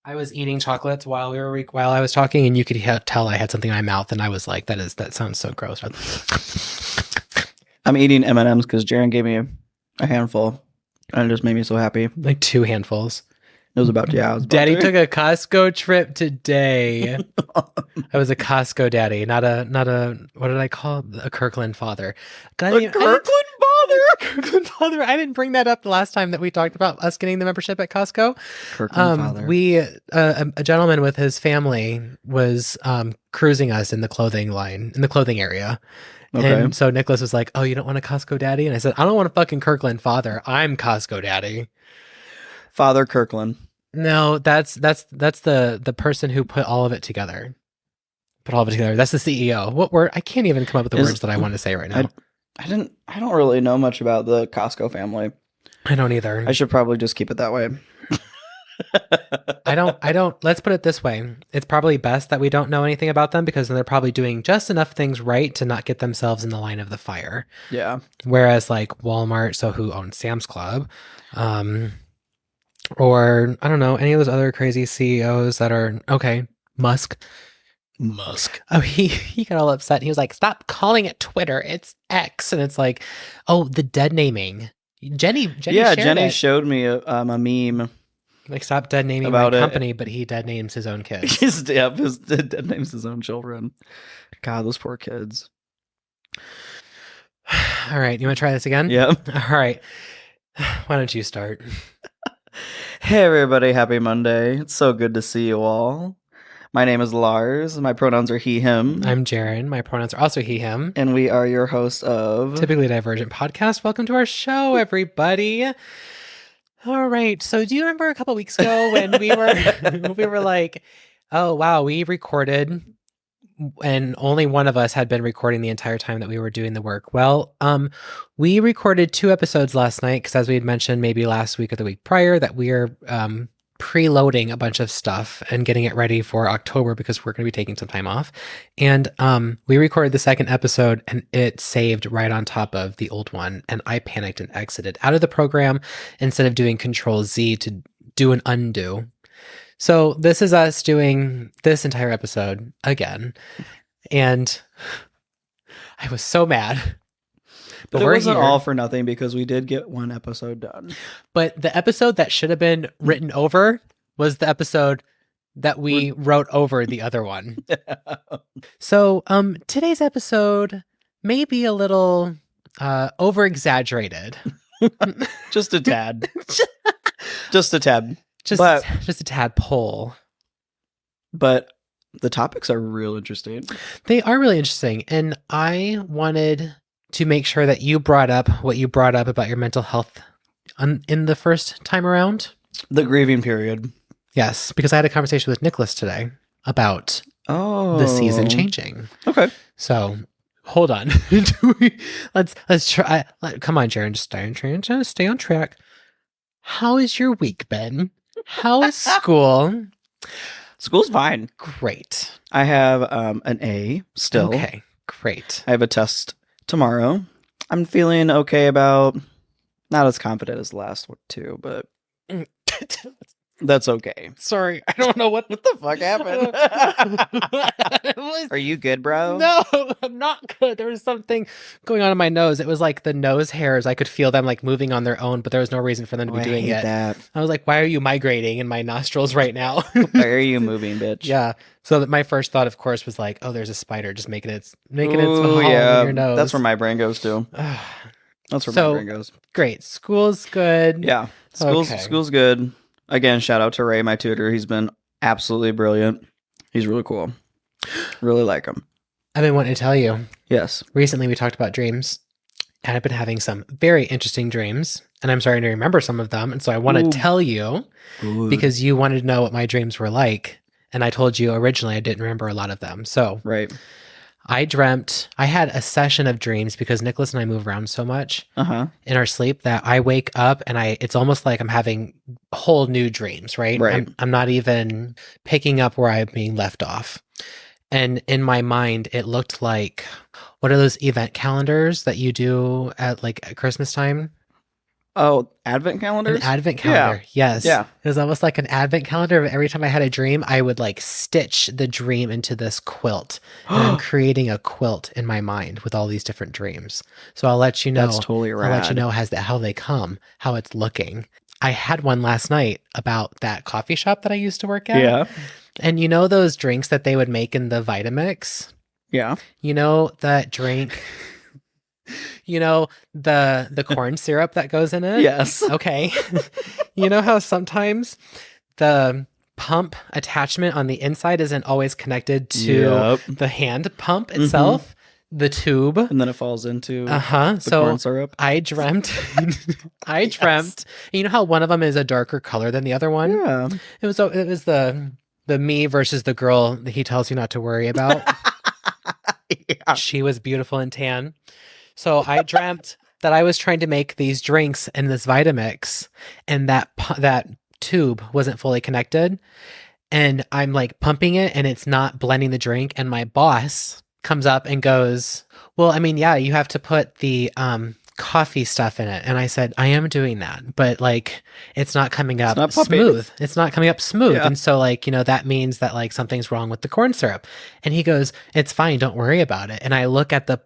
I was eating chocolates while I was talking, and you could tell I had something in my mouth, and I was like, that sounds so gross." I'm eating M&Ms because Jaren gave me a handful, and it just made me so happy. Like 2 handfuls. It was about I was about Daddy to. took a Costco trip today. I was a Costco daddy, not a what did I call it? A Kirkland father. Kirkland father. Kirkland father. I didn't bring that up the last time that we talked about us getting the membership at Costco. Kirkland father. A gentleman with his family was cruising us in the clothing area. Okay. And so Nicholas was like, "Oh, you don't want a Costco daddy?" And I said, "I don't want a fucking Kirkland father. I'm Costco daddy." Father Kirkland. No, that's the person who put all of it together. That's the CEO. What word? I can't even come up with the words that I want to say right now. I don't really know much about the Costco family. I don't either. I should probably just keep it that way. I don't. Let's put it this way. It's probably best that we don't know anything about them because then they're probably doing just enough things right to not get themselves in the line of the fire. Yeah. Whereas like Walmart, so who owns Sam's Club, or I don't know, any of those other crazy CEOs that are okay. Musk. Oh, he got all upset. He was like, "Stop calling it Twitter. It's X." And it's like, oh, the dead naming. Jenny showed me a meme. Like, stop dead naming about my company, but he dead names his own kids. His dead names his own children. God, those poor kids. All right, you want to try this again? Yeah. All right. Why don't you start? Hey, everybody. Happy Monday. It's so good to see you all. My name is Lars. My pronouns are he, him. I'm Jaren. My pronouns are also he, him. And we are your hosts of Typically Divergent Podcast. Welcome to our show, everybody. All right. So do you remember a couple weeks ago when we were like, oh, wow, we recorded and only one of us had been recording the entire time that we were doing the work. Well, we recorded 2 episodes last night because as we had mentioned maybe last week or the week prior that we are preloading a bunch of stuff and getting it ready for October because we're going to be taking some time off. And we recorded the second episode and it saved right on top of the old one. And I panicked and exited out of the program instead of doing Control Z to do an undo. So this is us doing this entire episode again. And I was so mad. But it wasn't all for nothing because we did get 1 episode done. But the episode that should have been written over was the episode that we wrote over the other one. So today's episode may be a little over-exaggerated. Just a tad. Just a tad. Just a tadpole. But the topics are real interesting. They are really interesting. And I wanted to make sure that you brought up what you brought up about your mental health in the first time around. The grieving period. Yes, because I had a conversation with Nicholas today about the season changing. Okay. So hold on. Let's try. Come on, Jaren, just stay on track. How has your week been? How is school? School's fine. Great. I have an A still. Okay, great. I have a test tomorrow. I'm feeling okay about, not as confident as the last 2, but that's okay. Sorry, I don't know what the fuck happened. Are you good, bro? No, I'm not good. There was something going on in my nose. It was like the nose hairs. I could feel them like moving on their own, but there was no reason for them to be doing it. That. I was like, why are you migrating in my nostrils right now? Why are you moving, bitch? Yeah. So that my first thought, of course, was like, oh, there's a spider just making its home in your nose. That's where my brain goes to. That's where my brain goes. Great. School's good. Yeah. School's good. Again, shout out to Ray, my tutor. He's been absolutely brilliant. He's really cool. Really like him. I've been wanting to tell you. Yes. Recently, we talked about dreams, and I've been having some very interesting dreams, and I'm starting to remember some of them. And so I want to tell you because you wanted to know what my dreams were like. And I told you originally I didn't remember a lot of them. So right. I had a session of dreams because Nicholas and I move around so much in our sleep that I wake up and it's almost like I'm having whole new dreams, right? Right. I'm not even picking up where I'm being left off. And in my mind, it looked like, what are those event calendars that you do at Christmas time? Oh, advent An calendars? advent calendar. Yes. Yeah. It was almost like an advent calendar. But every time I had a dream, I would like stitch the dream into this quilt. And I'm creating a quilt in my mind with all these different dreams. So I'll let you know. That's totally I'll let you rad. know how they come, how it's looking. I had one last night about that coffee shop that I used to work at. Yeah. And you know those drinks that they would make in the Vitamix? Yeah. You know that drink? You know the corn syrup that goes in it? Yes. Okay. You know how sometimes the pump attachment on the inside isn't always connected to Yep. the hand pump itself? The tube. And then it falls into Uh-huh. the So corn syrup. I dreamt you know how one of them is a darker color than the other one? Yeah. It was the me versus the girl that he tells you not to worry about. Yeah. She was beautiful and tan. So I dreamt that I was trying to make these drinks in this Vitamix, and that tube wasn't fully connected, and I'm like pumping it, and it's not blending the drink. And my boss comes up and goes, "Well, I mean, yeah, you have to put the coffee stuff in it." And I said, "I am doing that, but like it's not coming up not pumping. smooth. It's not coming up smooth." Yeah. And so like, you know, that means that like something's wrong with the corn syrup. And he goes, "It's fine, don't worry about it." And I look at the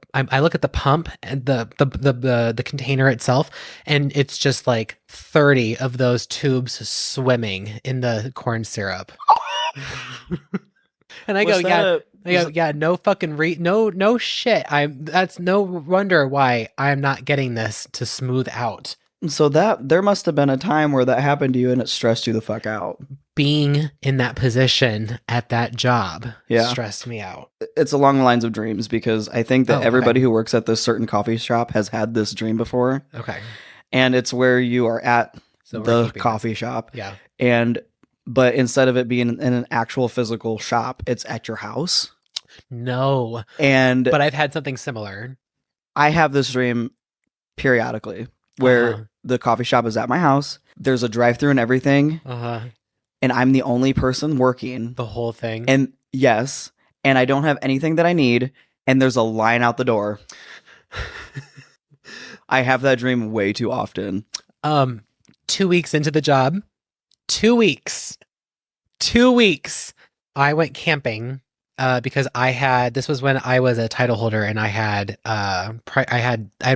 pump and the container itself, and it's just like 30 of those tubes swimming in the corn syrup. And I go, "Yeah, no fucking no shit. That's no wonder why I'm not getting this to smooth out." So that there must have been a time where that happened to you and it stressed you the fuck out. Being in that position at that job stressed me out. It's along the lines of dreams because I think that Oh, okay. everybody who works at this certain coffee shop has had this dream before. Okay. And it's where you are at So we're the keeping coffee shop. Yeah. But instead of it being in an actual physical shop, it's at your house. No. And But I've had something similar. I have this dream periodically where Uh-huh. the coffee shop is at my house. There's a drive-through and everything, Uh-huh. and I'm the only person working. The whole thing. And yes, and I don't have anything that I need, and there's a line out the door. I have that dream way too often. 2 weeks into the job, 2 weeks, I went camping because this was when I was a title holder and I had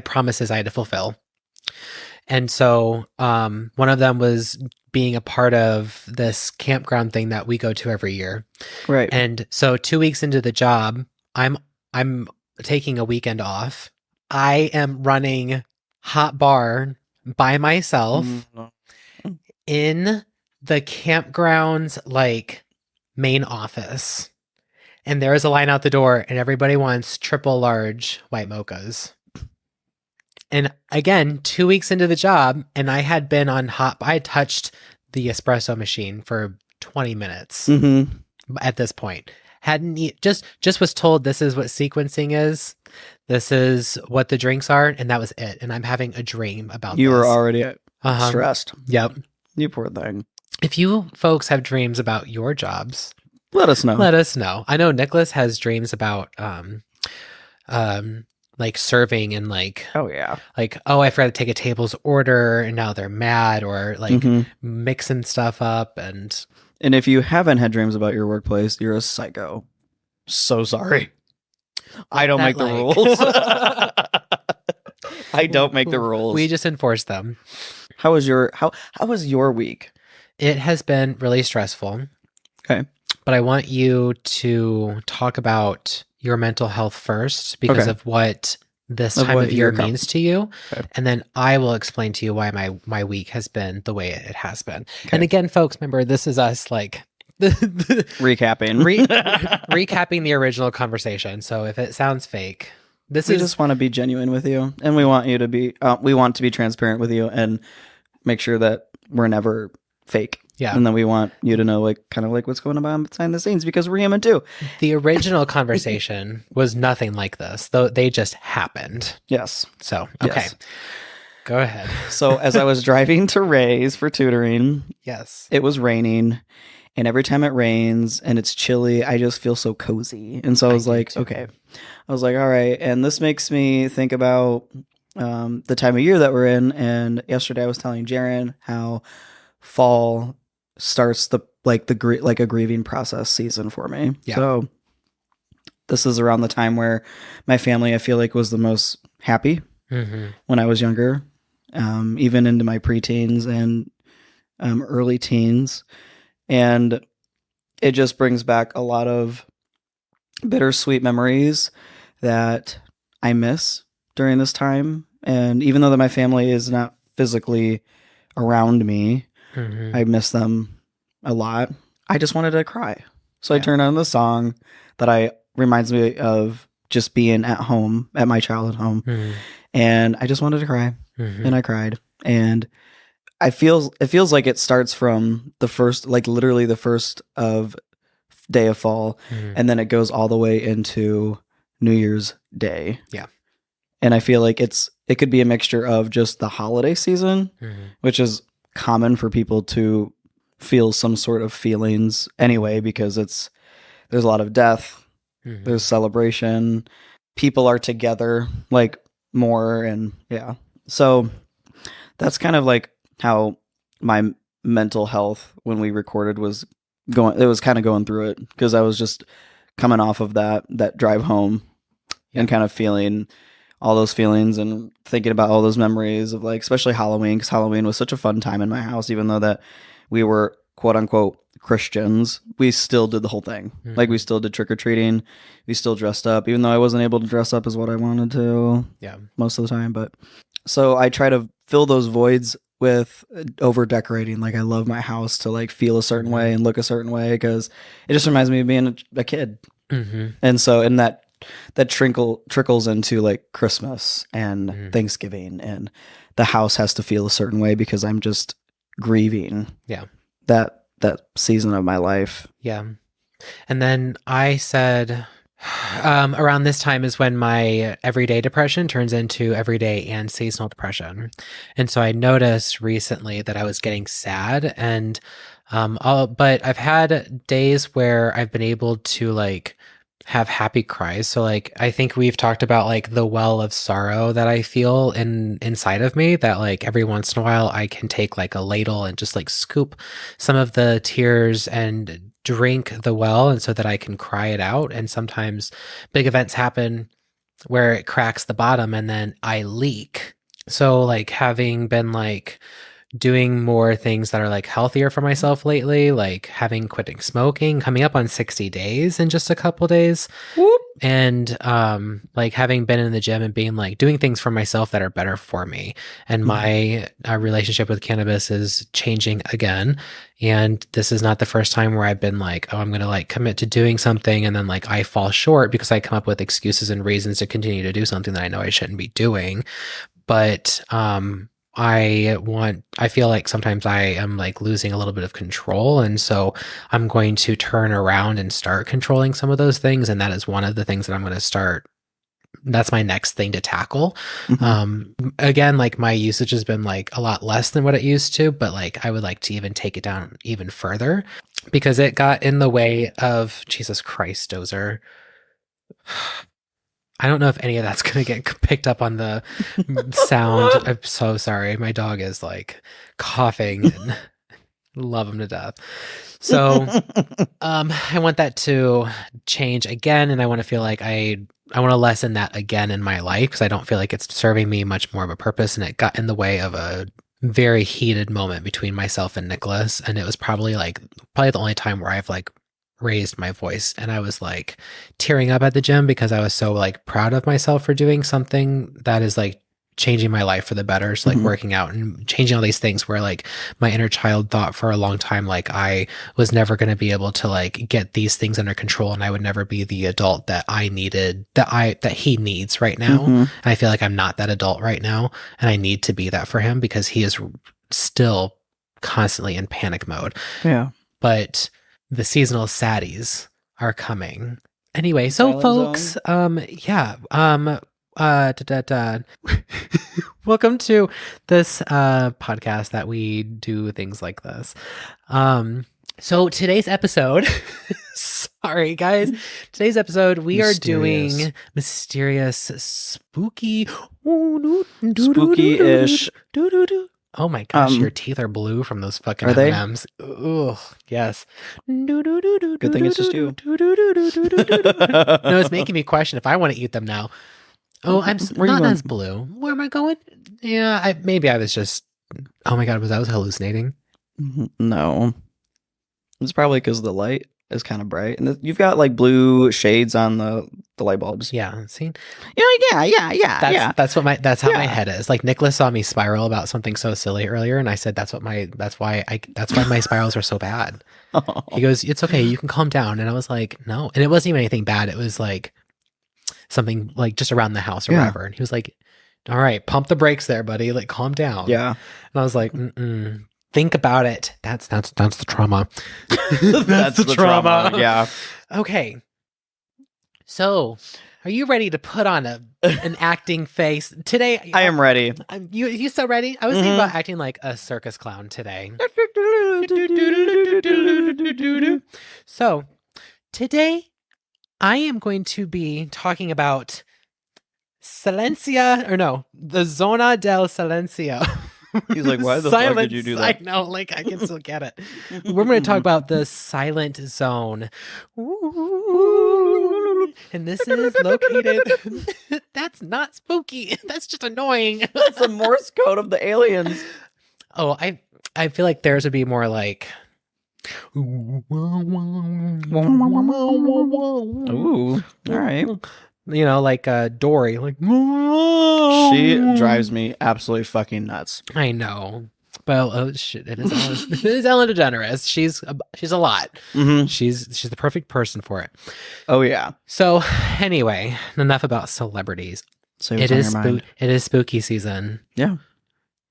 promises I had to fulfill. And so one of them was being a part of this campground thing that we go to every year. Right. And so 2 weeks into the job, I'm taking a weekend off. I am running hot bar by myself in the campground's like main office. And there is a line out the door and everybody wants triple large white mochas. And again, 2 weeks into the job, and I had been on I had touched the espresso machine for 20 minutes at this point. Hadn't just was told this is what sequencing is. This is what the drinks are, and that was it. And I'm having a dream about You this. were already stressed. Yep. You poor thing. If you folks have dreams about your jobs, Let us know. let us know. I know Nicholas has dreams about like serving and like, Oh yeah. like, oh, I forgot to take a table's order and now they're mad, or like mixing stuff up. And if you haven't had dreams about your workplace, you're a psycho. So sorry. I don't make the rules. I don't make the rules. We just enforce them. How was your week? It has been really stressful. Okay. But I want you to talk about your mental health first because of what this time of year means to you. Okay. And then I will explain to you why my week has been the way it has been. Okay. And again, folks, remember, this is us like recapping the original conversation. So if it sounds fake, we just want to be genuine with you, and we want you to be we want to be transparent with you and make sure that we're never fake. Yeah. And then we want you to know like kind of like what's going on behind the scenes because we're human too. The original conversation was nothing like this, though they just happened. Yes. So, okay. Yes. Go ahead. So as I was driving to Ray's for tutoring, yes, it was raining. And every time it rains and it's chilly, I just feel so cozy. And so I was like, okay. I was like, all right. And this makes me think about the time of year that we're in. And yesterday I was telling Jaren how fall starts like a grieving process season for me. Yeah. So this is around the time where my family, I feel like, was the most happy when I was younger, even into my preteens and early teens. And it just brings back a lot of bittersweet memories that I miss during this time. And even though that my family is not physically around me, I miss them a lot. I just wanted to cry. So I turned on the song that reminds me of just being at home, at my childhood home. And I just wanted to cry. And I cried. And it feels like it starts from the first, like literally the first of day of fall, and then it goes all the way into New Year's Day. Yeah. And I feel like it could be a mixture of just the holiday season, which is common for people to feel some sort of feelings anyway, because there's a lot of death, there's celebration, people are together like more, and yeah. So that's kind of like how my mental health when we recorded was going. It was kind of going through it because I was just coming off of that drive home and kind of feeling all those feelings and thinking about all those memories of, like, especially Halloween, because Halloween was such a fun time in my house. Even though that we were quote unquote Christians, we still did the whole thing. Like, we still did trick-or-treating, we still dressed up, even though I wasn't able to dress up as what I wanted to most of the time. But so I try to fill those voids with over decorating. Like, I love my house to like feel a certain way and look a certain way, because it just reminds me of being a kid. And so, and that trickles into like Christmas and Thanksgiving, and the house has to feel a certain way because I'm just grieving that season of my life. And then I said around this time is when my everyday depression turns into everyday and seasonal depression. And so I noticed recently that I was getting sad, and but I've had days where I've been able to like have happy cries. So like, I think we've talked about like the well of sorrow that I feel inside of me, that like every once in a while I can take like a ladle and just like scoop some of the tears and drink the well, and so that I can cry it out. And sometimes big events happen where it cracks the bottom and then I leak. So like, having been like doing more things that are like healthier for myself lately, like quitting smoking, coming up on 60 days in just a couple days. Whoop. And like having been in the gym and being like doing things for myself that are better for me. And my relationship with cannabis is changing again. And this is not the first time where I've been like, oh, I'm going to like commit to doing something, and then like I fall short because I come up with excuses and reasons to continue to do something that I know I shouldn't be doing. But I feel like sometimes I am like losing a little bit of control. And so I'm going to turn around and start controlling some of those things. And that is one of the things that I'm going to start. That's my next thing to tackle. Again, like my usage has been like a lot less than what it used to, but like I would like to even take it down even further, because it got in the way of Jesus Christ, Dozer. I don't know if any of that's going to get picked up on the sound. I'm so sorry. My dog is like coughing and love him to death. So I want that to change again. And I want to feel like I want to lessen that again in my life, because I don't feel like it's serving me much more of a purpose. And it got in the way of a very heated moment between myself and Nicholas. And it was probably the only time where I've like raised my voice, and I was like tearing up at the gym because I was so like proud of myself for doing something that is like changing my life for the better. So like working out and changing all these things where like my inner child thought for a long time like I was never going to be able to like get these things under control, and I would never be the adult that I needed, that he needs right now. And I feel like I'm not that adult right now, and I need to be that for him because he is still constantly in panic mode. But the seasonal saddies are coming. Anyway, so folks, welcome to this podcast that we do things like this. So today's episode, sorry guys, today's episode we are doing mysterious, spooky, spooky-ish. Oh my gosh, your teeth are blue from those fucking M&Ms. Ugh, yes. Good thing it's just you. No, it's making me question if I want to eat them now. Oh, I'm not as blue. Where am I going? Yeah, maybe I was just. Oh my god, I was hallucinating? No. It's probably because the light is kind of bright, and you've got like blue shades on the light bulbs. Yeah, see, yeah. That's how my head is. Like Nicholas saw me spiral about something so silly earlier, and I said that's why my spirals are so bad. Oh. He goes, "It's okay, you can calm down," and I was like, "No," and it wasn't even anything bad. It was like something like just around the house or whatever, and he was like, "All right, pump the brakes there, buddy. Like, calm down." Yeah, and I was like, think about it. That's the trauma. That's the trauma. Yeah. Okay. So, are you ready to put on an acting face today? I am ready. You so ready? I was thinking about acting like a circus clown today. So, today I am going to be talking about the Zona del Silencio. He's like, why the fuck did you do that? I know, like, I can still get it. We're going to talk about the silent zone. And this is located... That's not spooky. That's just annoying. That's the Morse code of the aliens. Oh, I feel like theirs would be more like... Ooh, all right. You know, like Dory, like she drives me absolutely fucking nuts. I know, but oh shit, it is Ellen DeGeneres. She's a lot. Mm-hmm. She's the perfect person for it. Oh yeah. So anyway, enough about celebrities. It is spooky season. Yeah.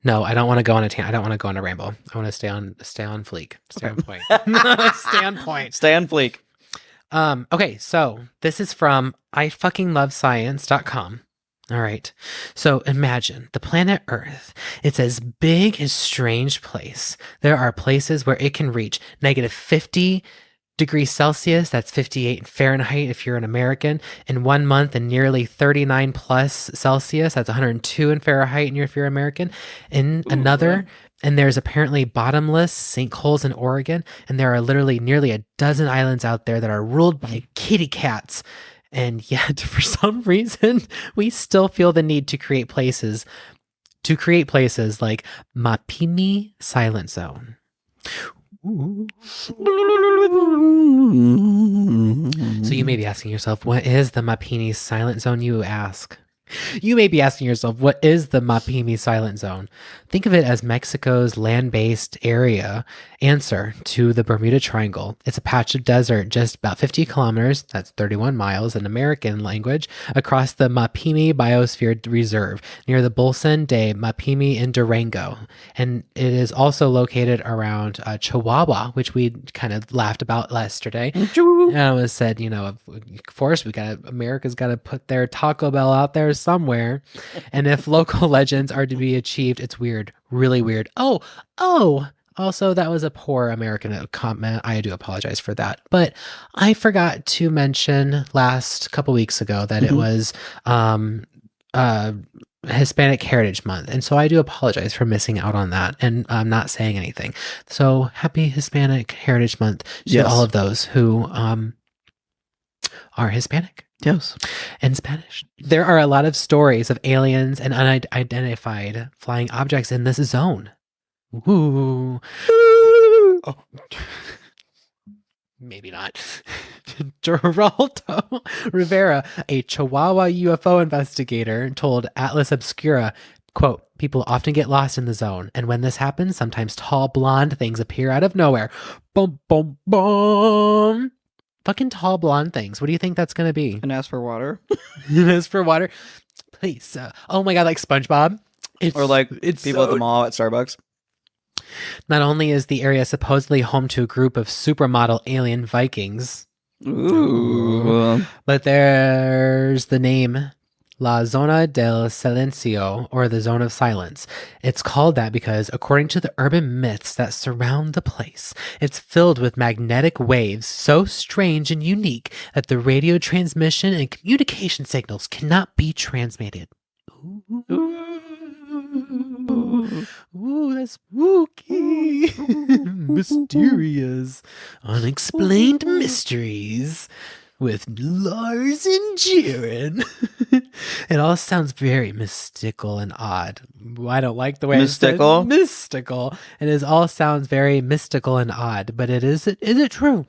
No, I don't want to go on I don't want to go on a ramble. I want to stay on fleek. Stay on point. Stay on point. Stay on fleek. Okay, so this is from ifuckinglovescience.com. All right. So imagine the planet Earth. It's as big as strange place. There are places where it can reach -50 degrees Celsius. That's 58 Fahrenheit if you're an American. In 1 month, and nearly 39 plus Celsius. That's 102 in Fahrenheit if you're American. In another... And there's apparently bottomless sinkholes in Oregon. And there are literally nearly a dozen islands out there that are ruled by kitty cats. And yet, for some reason, we still feel the need to create places like Mapimi Silent Zone. Ooh. So you may be asking yourself, what is the Mapimi Silent Zone, you ask? You may be asking yourself, what is the Mapimi Silent Zone? Think of it as Mexico's land-based area answer to the Bermuda Triangle. It's a patch of desert just about 50 kilometers, that's 31 miles in American language, across the Mapimi Biosphere Reserve near the Bolson de Mapimi in Durango. And it is also located around Chihuahua, which we kind of laughed about yesterday. And I was said, you know, of course, America's got to put their Taco Bell out there somewhere. And if local legends are to be achieved, it's weird, really weird. Oh, also, that was a poor American comment. I do apologize for that. But I forgot to mention last couple weeks ago that it was Hispanic Heritage Month. And so I do apologize for missing out on that and not saying anything. So happy Hispanic Heritage Month to all of those who are Hispanic. Yes. And Spanish. There are a lot of stories of aliens and unidentified flying objects in this zone. Ooh. Oh. Maybe not. Geraldo Rivera, a Chihuahua UFO investigator, told Atlas Obscura, quote, "People often get lost in the zone, and when this happens, sometimes tall blonde things appear out of nowhere. Boom, boom, boom. Fucking tall blonde things. What do you think that's going to be?" And ask for water. And ask for water. Please. Oh my God, like SpongeBob. Or like people at the mall at Starbucks. Not only is the area supposedly home to a group of supermodel alien Vikings, ooh, but there's the name La Zona del Silencio, or the Zone of Silence. It's called that because, according to the urban myths that surround the place, it's filled with magnetic waves so strange and unique that the radio transmission and communication signals cannot be transmitted. Ooh, that's spooky. Mysterious. Unexplained mysteries with Lars and Jiren. It all sounds very mystical and odd. I don't like the way mystical. It said mystical. It all sounds very mystical and odd, but is it true?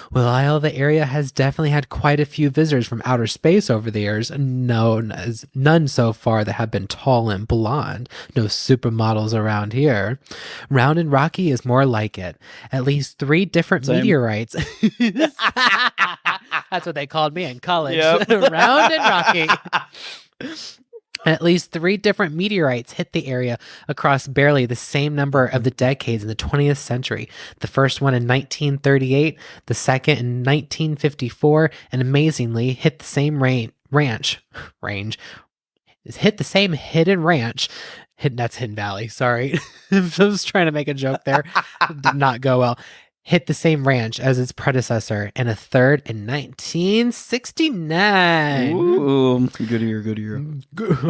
While the area has definitely had quite a few visitors from outer space over the years, none so far that have been tall and blonde. No supermodels around here. Round and rocky is more like it. At least 3 different meteorites. That's what they called me in college. Yep. Round and rocky. At least 3 different meteorites hit the area across barely the same number of the decades in the 20th century. The first one in 1938, the second in 1954, and amazingly hit the same range. Hit the same hidden ranch. That's Hidden Valley, sorry. I was trying to make a joke there. Did not go well. Hit the same ranch as its predecessor, and a third in 1969. Ooh, good year.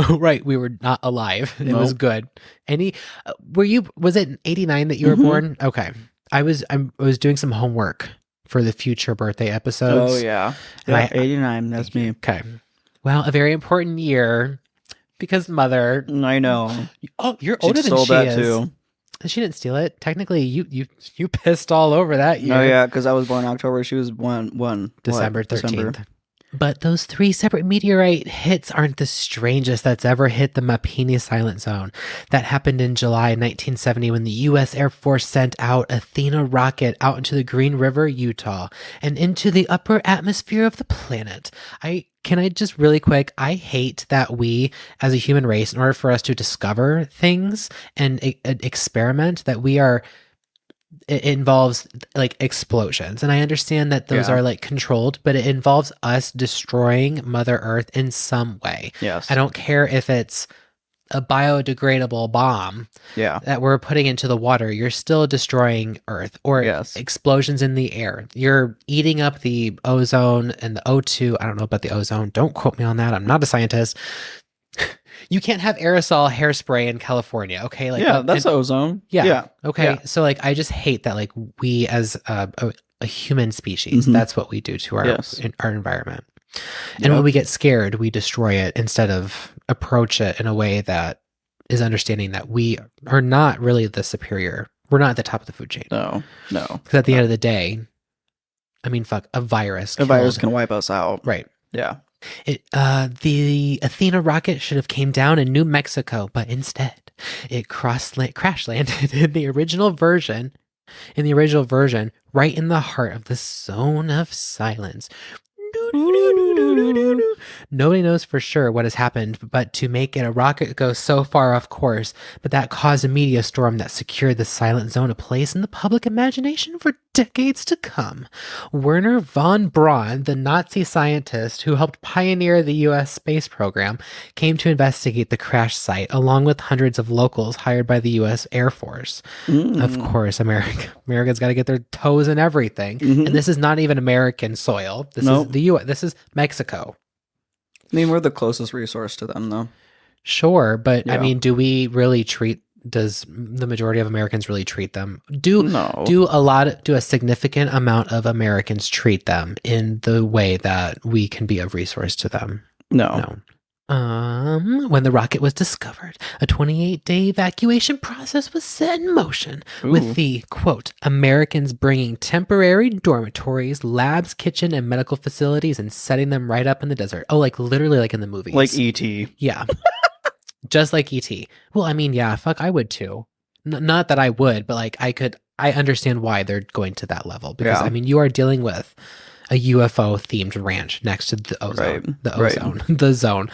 Right, we were not alive. It was good. Was it in 89 that you were born? Okay. I was doing some homework for the future birthday episodes. Oh yeah. Yeah, 89, that's me. Okay. Well, a very important year because mother. I know. Oh, you're older than she is. Too. She didn't steal it. Technically, you pissed all over that year. Oh yeah, because I was born October. She was one December 13th. But those 3 separate meteorite hits aren't the strangest that's ever hit the Mapini Silent Zone. That happened in July 1970 when the U.S. Air Force sent out Athena rocket out into the Green River, Utah, and into the upper atmosphere of the planet. Can I just really quick, I hate that we, as a human race, in order for us to discover things and experiment, that it involves like explosions. And I understand that those are like controlled, but it involves us destroying Mother Earth in some way. Yes. I don't care if it's a biodegradable bomb that we're putting into the water. You're still destroying Earth, or explosions in the air. You're eating up the ozone and the O2. I don't know about the ozone. Don't quote me on that. I'm not a scientist. You can't have aerosol hairspray in California, okay? That's ozone. Yeah. Okay. Yeah. So I just hate that we as a human species, that's what we do to our environment. And when we get scared, we destroy it instead of approach it in a way that is understanding that we are not really the superior. We're not at the top of the food chain. No. Because at the end of the day, I mean, a virus can wipe us out. Right. Yeah. The Athena rocket should have came down in New Mexico, but instead it crash landed in the original version, right in the heart of the Zone of Silence. Nobody knows for sure what has happened, but to make it a rocket go so far off course, but that caused a media storm that secured the Silent Zone a place in the public imagination for decades to come. Werner von Braun, the Nazi scientist who helped pioneer the U.S. space program, came to investigate the crash site along with hundreds of locals hired by the U.S. Air Force. Of course, America's got to get their toes in everything. And this is not even American soil. This is the U.S. This is Mexico. I mean, we're the closest resource to them, though. Sure, but I mean, does the majority of Americans really treat them? Do a significant amount of Americans treat them in the way that we can be of resource to them? No. When the rocket was discovered, a 28-day evacuation process was set in motion with the, quote, Americans bringing temporary dormitories, labs, kitchen, and medical facilities and setting them right up in the desert. Oh, like literally like in the movies. Like E.T. Yeah. Just like E.T. Well, I mean, yeah, fuck, I would too. Not that I would, but like I understand why they're going to that level. Because, I mean, you are dealing with a UFO-themed ranch next to the ozone. The zone.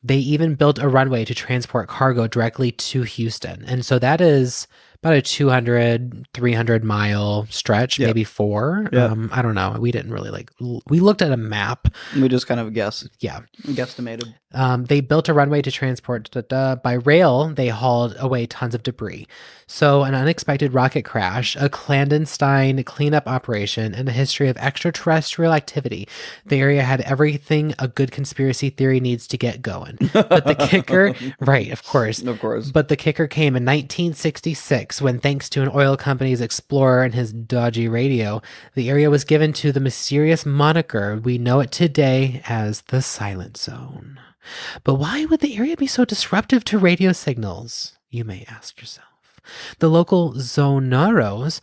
They even built a runway to transport cargo directly to Houston. And so that is about a 200, 300-mile stretch, maybe 4. I don't know. We didn't really we looked at a map. We just kind of guessed. Yeah. Guesstimated. They built a runway to transport. By rail, they hauled away tons of debris. So, an unexpected rocket crash, a clandestine cleanup operation, and a history of extraterrestrial activity. The area had everything a good conspiracy theory needs to get going. But the kicker, right, of course. But the kicker came in 1966 when, thanks to an oil company's explorer and his dodgy radio, the area was given to the mysterious moniker we know it today as the Silent Zone. But why would the area be so disruptive to radio signals, you may ask yourself? The local zoneros,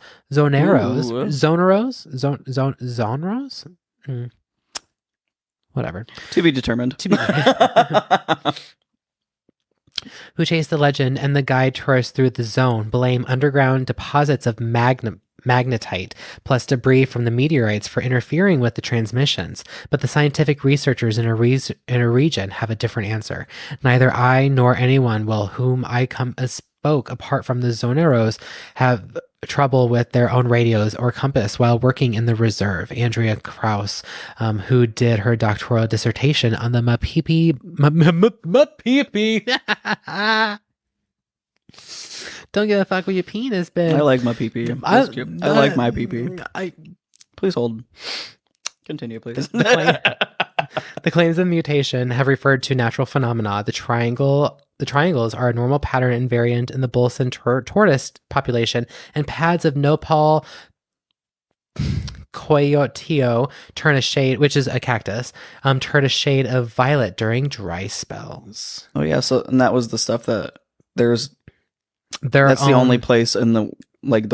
whatever. To be determined. Who chased the legend and the guide tourists through the zone blame underground deposits of magnetite plus debris from the meteorites for interfering with the transmissions. But the scientific researchers in a region have a different answer. Neither I nor anyone whom I spoke apart from the zoneros have trouble with their own radios or compass while working in the reserve. Andrea Krauss, who did her doctoral dissertation on the Mapipi. Don't give a fuck what your penis been. I like my pee-pee. I like my pee-pee. Please hold. Continue, please. The claims of mutation have referred to natural phenomena. The triangles are a normal pattern invariant in the Bolson tortoise population, and pads of nopal coyoteo turn a shade, which is a cactus, turn a shade of violet during dry spells. Oh yeah, and that was the stuff that that's the only place in the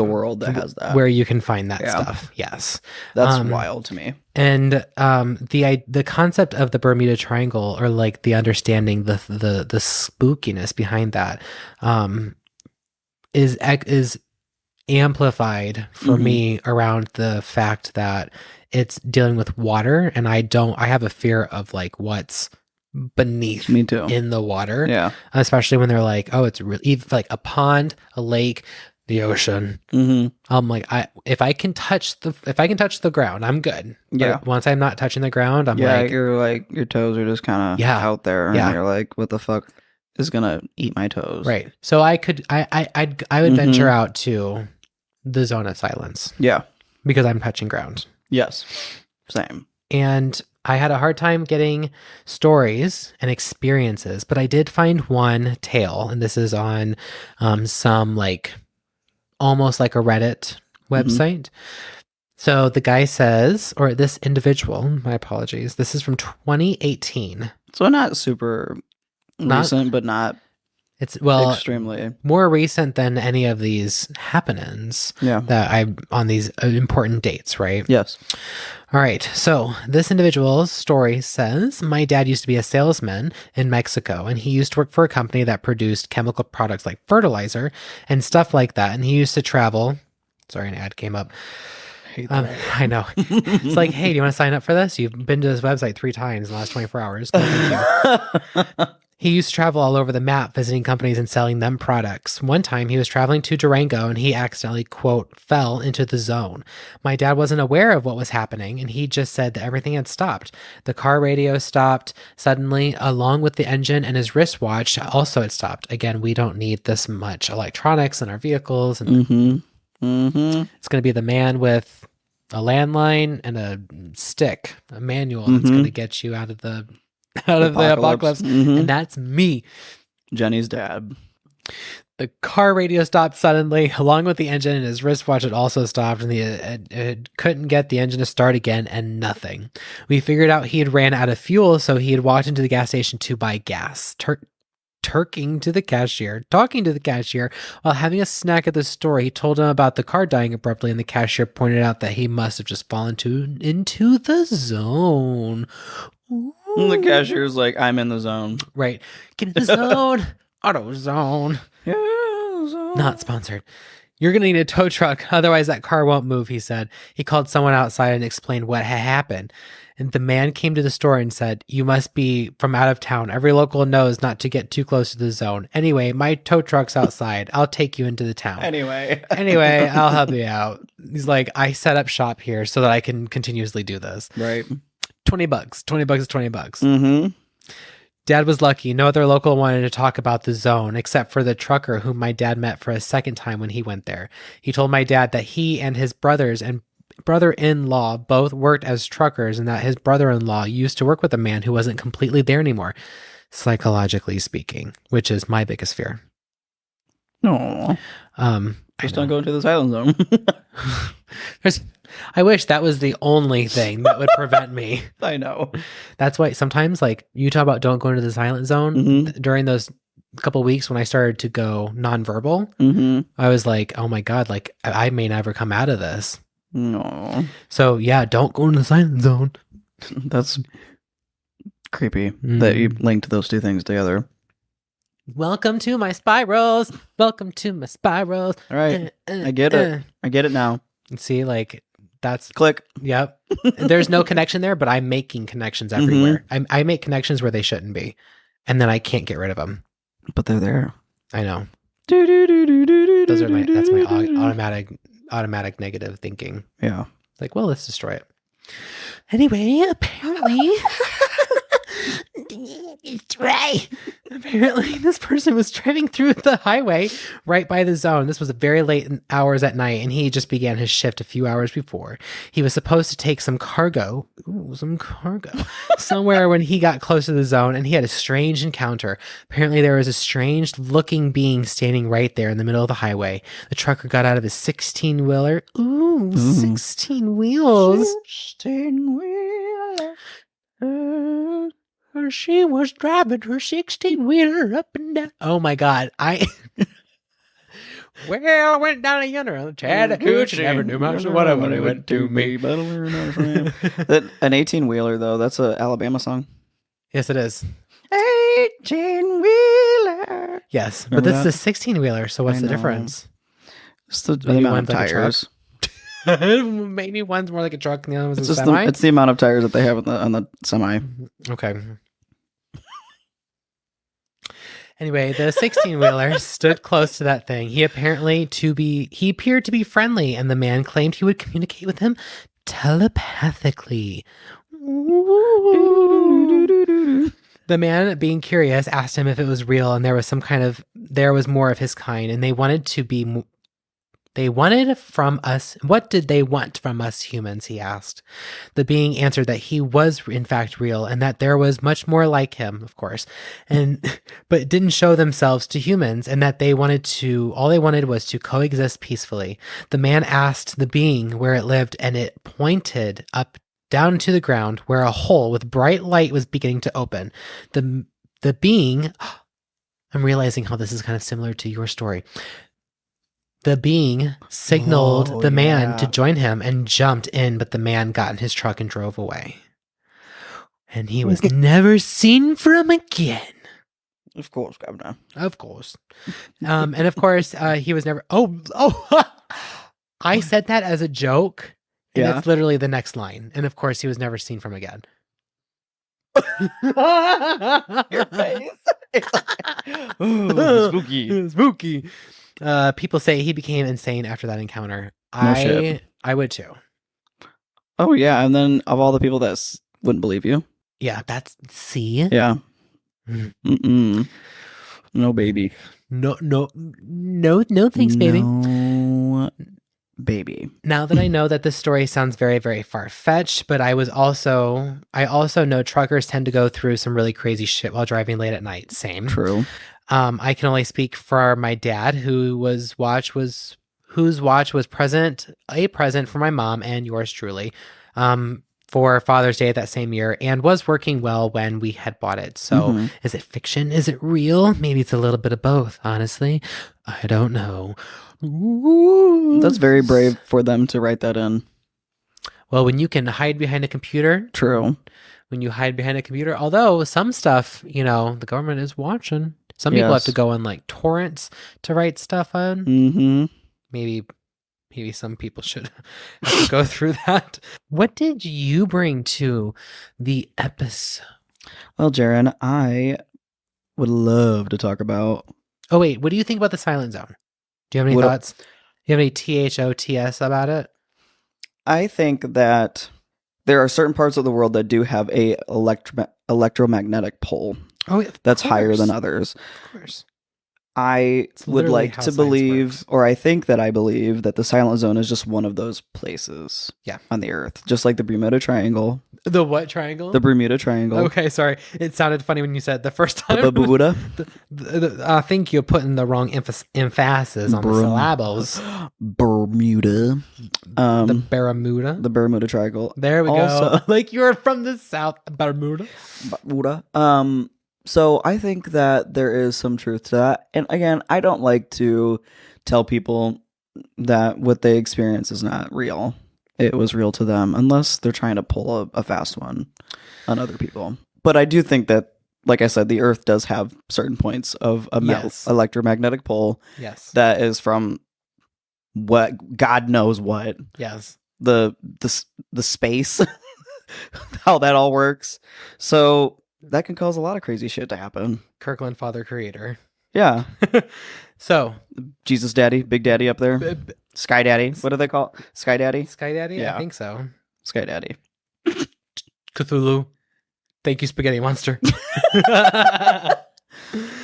world that has that, where you can find that stuff. Yes, that's wild to me. And the concept of the Bermuda Triangle, or like the understanding, the spookiness behind that, is amplified for me around the fact that it's dealing with water, and I have a fear of like what's beneath me too in the water. Yeah, especially when they're like, oh, it's really like a pond, a lake, the ocean. I'm like, if I can touch the ground, I'm good. But once I'm not touching the ground, I'm like, you're like, your toes are just kind of out there, and you're like, what the fuck is gonna eat my toes? Right. So I would venture out to the zone of silence. Yeah, because I'm touching ground. Yes, same. And I had a hard time getting stories and experiences, but I did find one tale, and this is on some like almost like a Reddit website. So the guy says, or this individual, my apologies, this is from 2018. So not super recent, but not extremely more recent than any of these happenings that I on these important dates, right? Yes. All right. So this individual's story says, my dad used to be a salesman in Mexico, and he used to work for a company that produced chemical products like fertilizer and stuff like that. And he used to travel. Sorry, an ad came up. I know. It's like, hey, do you want to sign up for this? You've been to this website 3 times in the last 24 hours. No, thank you. He used to travel all over the map, visiting companies and selling them products. One time, he was traveling to Durango, and he accidentally, quote, fell into the zone. My dad wasn't aware of what was happening, and he just said that everything had stopped. The car radio stopped suddenly, along with the engine, and his wristwatch also had stopped. Again, we don't need this much electronics in our vehicles. And it's going to be the man with a landline and a stick, a manual that's going to get you out of the apocalypse. And that's me, Jenny's dad. The car radio stopped suddenly, along with the engine, and his wristwatch had also stopped, and it couldn't get the engine to start again, and nothing. We figured out he had ran out of fuel, so he had walked into the gas station to buy gas. Talking to the cashier while having a snack at the store. He told him about the car dying abruptly, and the cashier pointed out that he must have just fallen into the zone. Ooh. The cashier's like, I'm in the zone. Right. Get in the zone. Auto zone. Yeah, not sponsored. You're going to need a tow truck, otherwise that car won't move, he said. He called someone outside and explained what had happened. And the man came to the store and said, you must be from out of town. Every local knows not to get too close to the zone. Anyway, my tow truck's outside. I'll take you into the town. Anyway, I'll help you out. He's like, I set up shop here so that I can continuously do this. Right. $20. $20 is $20. Dad was lucky. No other local wanted to talk about the zone except for the trucker whom my dad met for a second time when he went there. He told my dad that he and his brothers and brother-in-law both worked as truckers and that his brother-in-law used to work with a man who wasn't completely there anymore, psychologically speaking, which is my biggest fear. No. Just don't go into the silent zone. I wish that was the only thing that would prevent me. I know. That's why sometimes, like, you talk about don't go into the silent zone. During those couple weeks when I started to go nonverbal, I was like, oh my God, like, I may never come out of this. No. So, yeah, don't go into the silent zone. That's creepy that you linked those two things together. Welcome to my spirals. Welcome to my spirals. All right. I get it. I get it now. See, like, that's... Click. Yep. There's no connection there, but I'm making connections everywhere. I make connections where they shouldn't be. And then I can't get rid of them. But they're there. I know. That's my automatic negative thinking. Yeah. Like, well, let's destroy it. Anyway, apparently... It's right. Apparently, this person was driving through the highway right by the zone. This was very late hours at night, and he just began his shift a few hours before. He was supposed to take some cargo, somewhere when he got close to the zone, and he had a strange encounter. Apparently, there was a strange-looking being standing right there in the middle of the highway. The trucker got out of his 16-wheeler. Ooh, 16 wheels. 16-wheeler. She was driving her 16-wheeler up and down. Oh my God. I went down to yonder on the Chattahoochee. Never knew much of what I went to me. An 18-wheeler, though, that's an Alabama song. Yes, it is. 18-wheeler. Yes, but this is a 16-wheeler, so what's the difference? It's the amount of tires. Maybe one's more like a truck and the other one's a semi? It's the amount of tires that they have on the semi. Okay. Anyway, the 16-wheeler stood close to that thing. He appeared to be friendly, and the man claimed he would communicate with him telepathically. Ooh. The man, being curious, asked him if it was real, and there was more of his kind, and they wanted from us. What did they want from us humans? He asked. The being answered that he was in fact real and that there was much more like him, of course, but didn't show themselves to humans, and that all they wanted was to coexist peacefully. The man asked the being where it lived, and it pointed up down to the ground where a hole with bright light was beginning to open. The being, I'm realizing how this is kind of similar to your story. The being signaled the man to join him and jumped in, but the man got in his truck and drove away. And he was never seen from again. Of course, Governor. Of course. And of course, he was never... I said that as a joke, and that's literally the next line. And of course, he was never seen from again. Your face. Ooh, spooky. Spooky. People say he became insane after that encounter. I would too. Oh yeah, and then of all the people that wouldn't believe you. Yeah, see? Yeah. No, baby. No, thanks, baby. No, baby. Now that I know that this story sounds very, very far-fetched, but I also know truckers tend to go through some really crazy shit while driving late at night. Same. True. I can only speak for my dad, whose watch was a present for my mom and yours truly, for Father's Day that same year, and was working well when we had bought it. So Is it fiction? Is it real? Maybe it's a little bit of both, honestly. I don't know. Ooh. That's very brave for them to write that in. Well, when you can hide behind a computer. True. When you hide behind a computer, although some stuff, the government is watching. Some people have to go on like torrents to write stuff on. Maybe some people should have to go through that. What did you bring to the episode? Well, Jaron, I would love to talk about... Oh, wait. What do you think about the Silent Zone? Do you have any thoughts? Do you have any THOTS about it? I think that there are certain parts of the world that do have a electromagnetic pull. Oh, that's higher than others. Of course. I would like to believe, or I think that I believe that the Silent Zone is just one of those places on the Earth. Just like the Bermuda Triangle. The what triangle? The Bermuda Triangle. Okay, sorry. It sounded funny when you said the first time. The Bermuda? I think you're putting the wrong emphasis on the syllables. Bermuda. The Bermuda? The Bermuda Triangle. There we go. Like you're from the South. Bermuda. So I think that there is some truth to that. And again, I don't like to tell people that what they experience is not real. It was real to them, unless they're trying to pull a fast one on other people. But I do think that, like I said, the Earth does have certain points of a electromagnetic pole. Yes. That is from what God knows what. Yes. The space, how that all works. So that can cause a lot of crazy shit to happen. Kirkland, Father Creator. Yeah. So Jesus Daddy, Big Daddy up there. Sky Daddy. What do they call it? Sky Daddy? Sky Daddy? Yeah. I think so. Sky Daddy. Cthulhu. Thank you, Spaghetti Monster.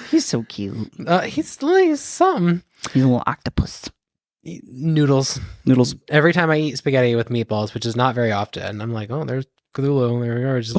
He's so cute. He's something. He's a little octopus. Noodles. Every time I eat spaghetti with meatballs, which is not very often, I'm like, oh, there's Cthulhu. There we are. Just...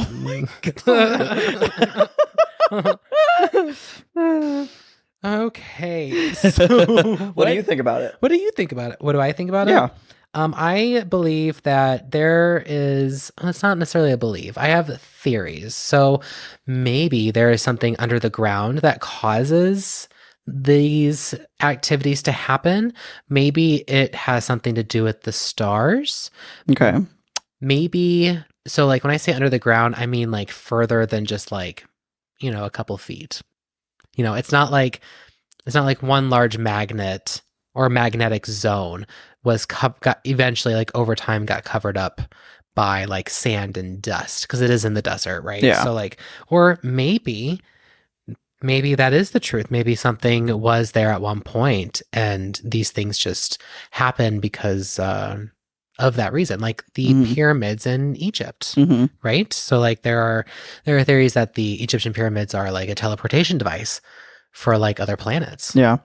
Okay. So what do you think about it? What do you think about it? What do I think about it? Yeah. I believe that there is, it's not necessarily a belief. I have theories. So maybe there is something under the ground that causes these activities to happen. Maybe it has something to do with the stars. Okay. Maybe, so like when I say under the ground, I mean like further than just like, a couple feet. It's not like one large magnet or magnetic zone got eventually, like over time, got covered up by like sand and dust because it is in the desert, right? Yeah. So like, or maybe that is the truth. Maybe something was there at one point and these things just happen because of that reason, like the pyramids in Egypt, right? So like there are theories that the Egyptian pyramids are like a teleportation device for like other planets. Yeah.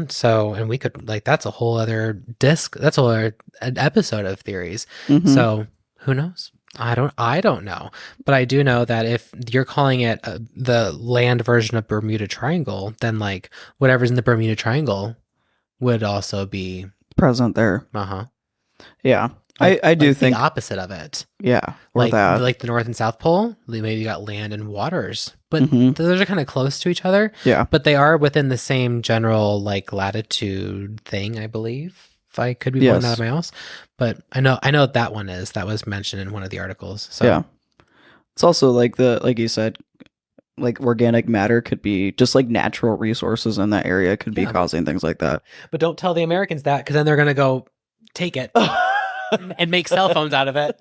So, and we could like, that's a whole other that's a whole other an episode of theories. So who knows? I don't know, but I do know that if you're calling it the land version of Bermuda Triangle, then like whatever's in the Bermuda Triangle would also be present there. Yeah. Like, I do think the opposite of it. Yeah. Like the North and South Pole, maybe you got land and waters, but those are kind of close to each other. Yeah. But they are within the same general like latitude thing, I believe. If I could be pulling that out of my house. But I know that one that was mentioned in one of the articles. So yeah. It's also like like you said, like organic matter could be just like natural resources in that area could be causing things like that. But don't tell the Americans that, because then they're going to go take it and make cell phones out of it.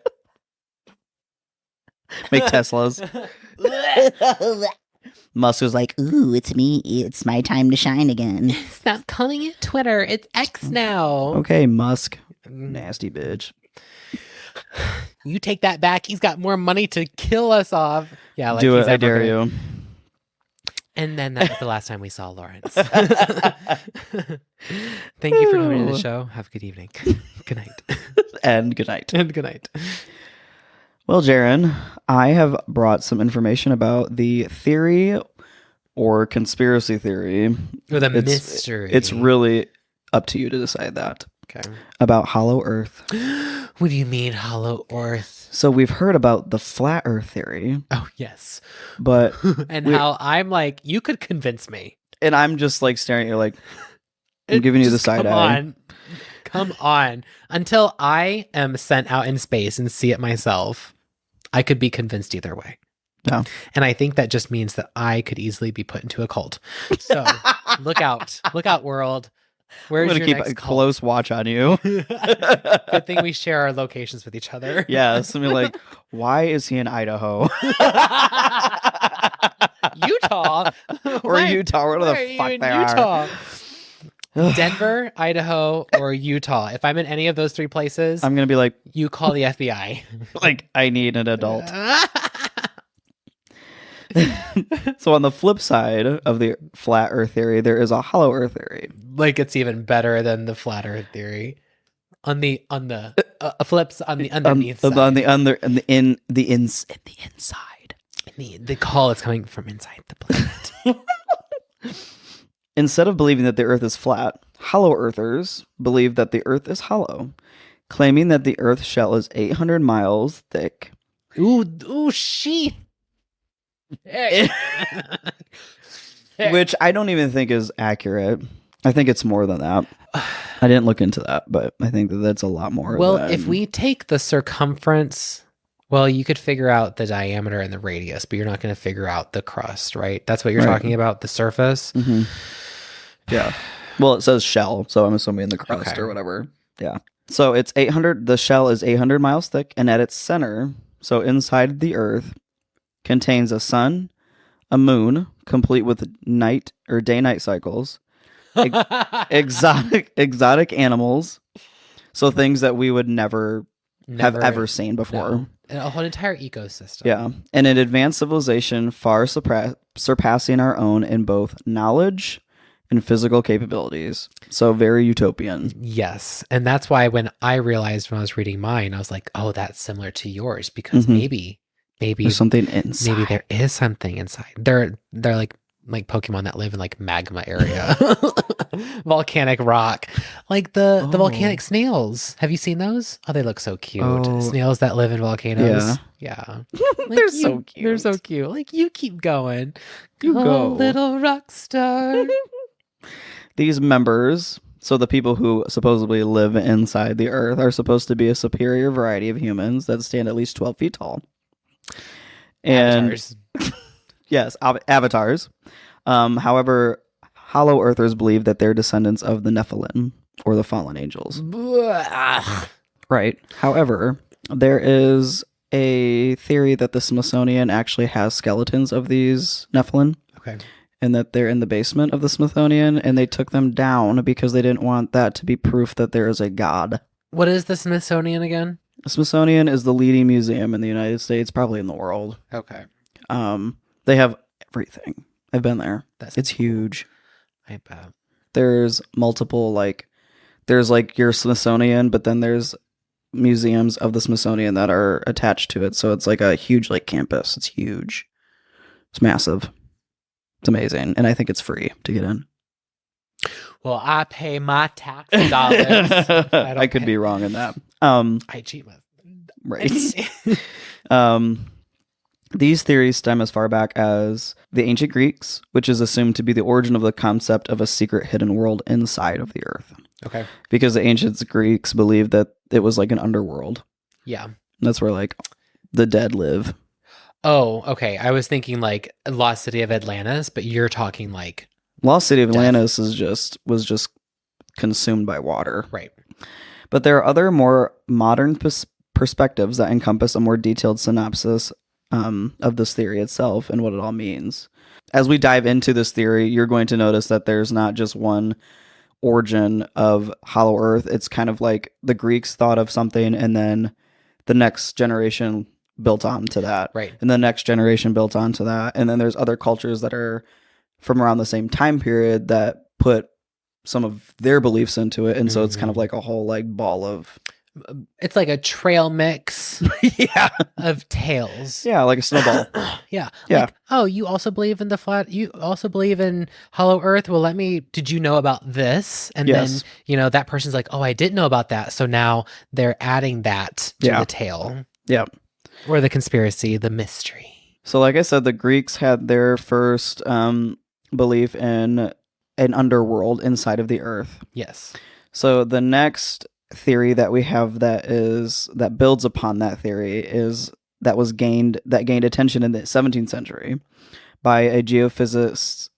Make Teslas. Musk was like, ooh, it's me. It's my time to shine again. Stop calling it Twitter. It's X now. Okay, Musk. Nasty bitch. You take that back. He's got more money to kill us off. Yeah, like do it. I dare you. And then that was the last time we saw Lawrence. Thank you for coming to the show. Have a good evening. Good night. And good night. And good night. Well, Jaron, I have brought some information about the theory or conspiracy theory. Or the mystery. It's really up to you to decide that. Okay. About Hollow Earth. What do you mean, Hollow Earth? So we've heard about the flat Earth theory. Oh, yes. But and how I'm like, you could convince me. And I'm just like staring at you like, I'm giving you the side eye. Come on. Until I am sent out in space and see it myself, I could be convinced either way. No. And I think that just means that I could easily be put into a cult. So look out. Look out, world. Where's I'm going to keep a close watch on you. Good thing we share our locations with each other. Yes. I mean, like, why is he in Idaho? Utah? Or Utah. Where the fuck they Utah? Denver, Idaho, or Utah. If I'm in any of those three places, I'm going to be like, you call the FBI. Like, I need an adult. So on the flip side of the flat Earth theory, there is a hollow Earth theory. Like it's even better than the flat Earth theory. On the flips on the underneath side. On the under and in the inside. The call is coming from inside the planet. Instead of believing that the Earth is flat, hollow Earthers believe that the Earth is hollow, claiming that the Earth's shell is 800 miles thick. Ooh, she. Which I don't even think is accurate. I think it's more than that. I didn't look into that, but I think that that's a lot more. Well, if we take the circumference, well, you could figure out the diameter and the radius, but you're not going to figure out the crust, right? That's what you're talking about, the surface? Mm-hmm. Yeah. Well, it says shell, so I'm assuming the crust or whatever. Yeah. So it's 800. The shell is 800 miles thick, and at its center, so inside the Earth, contains a sun, a moon, complete with night or day-night cycles, exotic animals, so things that we would never have ever seen before. No. A whole entire ecosystem. Yeah, and an advanced civilization far surpassing our own in both knowledge and physical capabilities. So very utopian. Yes, and that's why when I realized when I was reading mine, I was like, "Oh, that's similar to yours," because maybe there's something inside. Maybe there is something inside. They're like Pokemon that live in like magma area, volcanic rock, like the volcanic snails. Have you seen those? Oh, they look so cute. Snails that live in volcanoes. Yeah. Like they're so cute. They're so cute. Like you keep going. You go, little rock star. These members, so the people who supposedly live inside the Earth, are supposed to be a superior variety of humans that stand at least 12 feet tall. And avatars. Yes, avatars. However, hollow Earthers believe that they're descendants of the Nephilim, or the fallen angels. Right. However, there is a theory that the Smithsonian actually has skeletons of these Nephilim. Okay. And that they're in the basement of the Smithsonian, and they took them down because they didn't want that to be proof that there is a god. What is the Smithsonian again? The Smithsonian is the leading museum in the United States, probably in the world. Okay. They have everything. I've been there. It's cool. huge. I bet. There's multiple, there's your Smithsonian, but then there's museums of the Smithsonian that are attached to it. So it's like a huge campus. It's huge. It's massive. It's amazing, and I think it's free to get in. Well, I pay my tax dollars. I could be wrong in that. I cheat with. Right. These theories stem as far back as the ancient Greeks, which is assumed to be the origin of the concept of a secret hidden world inside of the Earth. Okay. Because the ancient Greeks believed that it was like an underworld. Yeah. That's where the dead live. Oh, okay. I was thinking Lost City of Atlantis, but you're talking Lost City of Atlantis was just consumed by water. Right. But there are other more modern perspectives that encompass a more detailed synopsis of this theory itself and what it all means. As we dive into this theory, you're going to notice that there's not just one origin of Hollow Earth. It's kind of like the Greeks thought of something, and then the next generation built onto that. Right. And the next generation built onto that. And then there's other cultures that are from around the same time period that put some of their beliefs into it. And so it's kind of like a whole ball of... It's like a trail mix of tales. Yeah, like a snowball. Yeah. Yeah. You also believe in the flat, you also believe in Hollow Earth. Well, did you know about this? And then, that person's like, oh, I didn't know about that. So now they're adding that to the tale. Yeah. Or the conspiracy, the mystery. So like I said, the Greeks had their first belief in an underworld inside of the Earth. Yes. So the next theory that we have that builds upon that theory is that gained attention in the 17th century by a geophysicist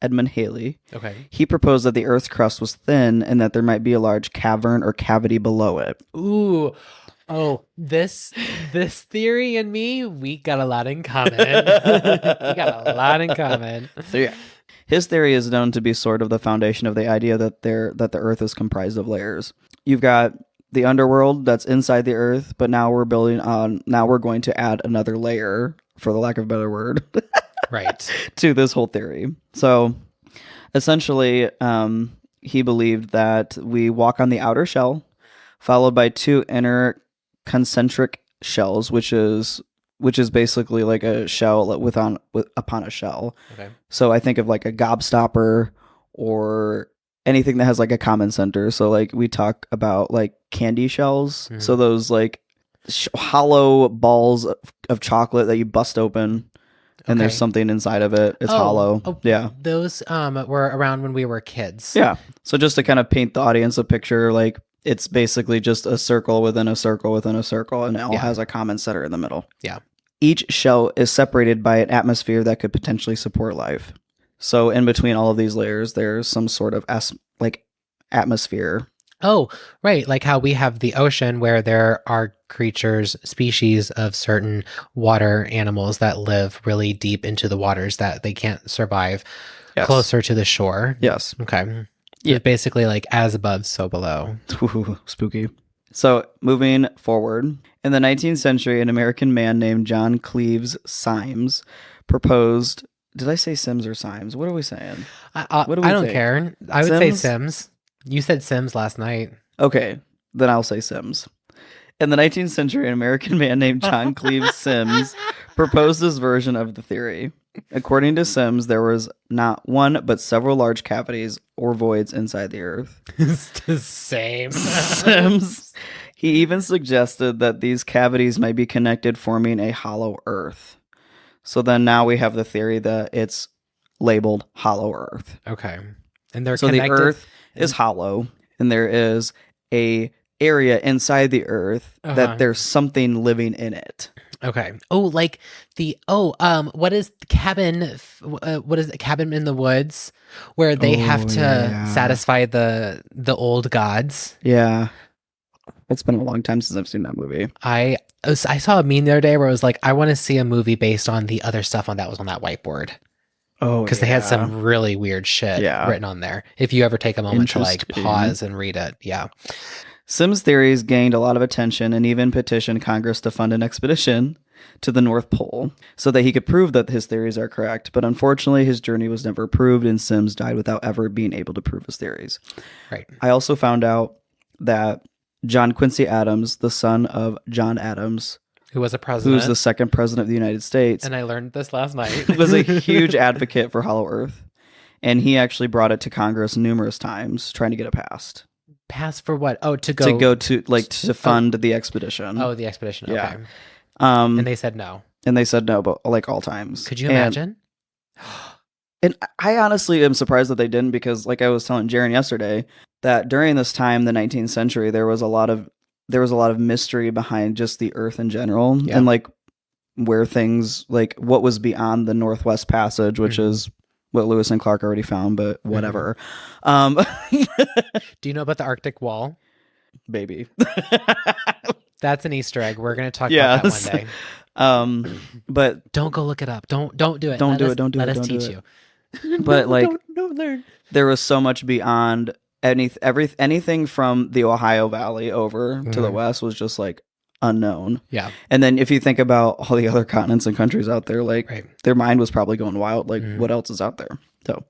Edmund Halley. Okay. He proposed that the Earth's crust was thin and that there might be a large cavern or cavity below it. Ooh. Oh, this theory and me, we got a lot in common. So yeah. His theory is known to be sort of the foundation of the idea that the Earth is comprised of layers. You've got the underworld that's inside the earth, but now we're going to add another layer, for the lack of a better word, right, to this whole theory. So essentially, he believed that we walk on the outer shell, followed by 2 inner concentric shells, which is basically like a shell upon a shell. Okay. So I think of like a gobstopper or anything that has like a common center. So like we talk about like candy shells. Mm-hmm. So those like hollow balls of chocolate that you bust open. And there's something inside of it. It's hollow. Oh, yeah. Those were around when we were kids. Yeah. So just to kind of paint the audience a picture, like it's basically just a circle within a circle within a circle, and it all has a common center in the middle. Yeah. Each shell is separated by an atmosphere that could potentially support life. So in between all of these layers, there's some sort of atmosphere. Oh, right. Like how we have the ocean where there are creatures, species of certain water animals that live really deep into the waters that they can't survive closer to the shore. Yes. Okay. Yeah. Basically like as above, so below. Ooh, spooky. So moving forward, in the 19th century, an American man named John Cleves Symes proposed. Did I say Sims or Symes? What are we saying? I don't care. I would say Sims. You said Sims last night. Okay, then I'll say Sims. In the 19th century, an American man named John Cleves Sims proposed this version of the theory. According to Sims, there was not one, but several large cavities or voids inside the Earth. It's the same. Sims. He even suggested that these cavities might be connected, forming a hollow Earth. So then now we have the theory that it's labeled hollow Earth. Okay. And they're so connected? The Earth is hollow, and there is a area inside the Earth that there's something living in it. Okay. Oh, like what is the cabin? What is it? Cabin in the Woods, where they have to satisfy the old gods. Yeah. It's been a long time since I've seen that movie. I saw a meme the other day where it was like, I want to see a movie based on the other stuff that was on that whiteboard. Oh, because they had some really weird shit written on there. If you ever take a moment to like pause and read it. Yeah. Sims' theories gained a lot of attention and even petitioned Congress to fund an expedition to the North Pole so that he could prove that his theories are correct. But unfortunately, his journey was never proved, and Sims died without ever being able to prove his theories. Right. I also found out that John Quincy Adams, the son of John Adams, who was a president, who was the second president of the United States, and I learned this last night, was a huge advocate for Hollow Earth, and he actually brought it to Congress numerous times, trying to get it passed. Passed for what? Oh, to fund the expedition. Oh, the expedition. Okay. Yeah. And they said no. And they said no, but like all times. Could you imagine? And I honestly am surprised that they didn't, because like I was telling Jaren yesterday, that during this time, the 19th century, there was a lot of mystery behind just the Earth in general, and like where things, like what was beyond the Northwest Passage, which is what Lewis and Clark already found, but whatever. Do you know about the Arctic Wall? Baby. That's an Easter egg. We're going to talk about that one day. But don't go look it up. Don't do it. Don't do it. Let us teach you. But like, don't learn. There was so much beyond anything from the Ohio Valley over to the west was just like unknown. Yeah. And then if you think about all the other continents and countries out there, like their mind was probably going wild. Like what else is out there? So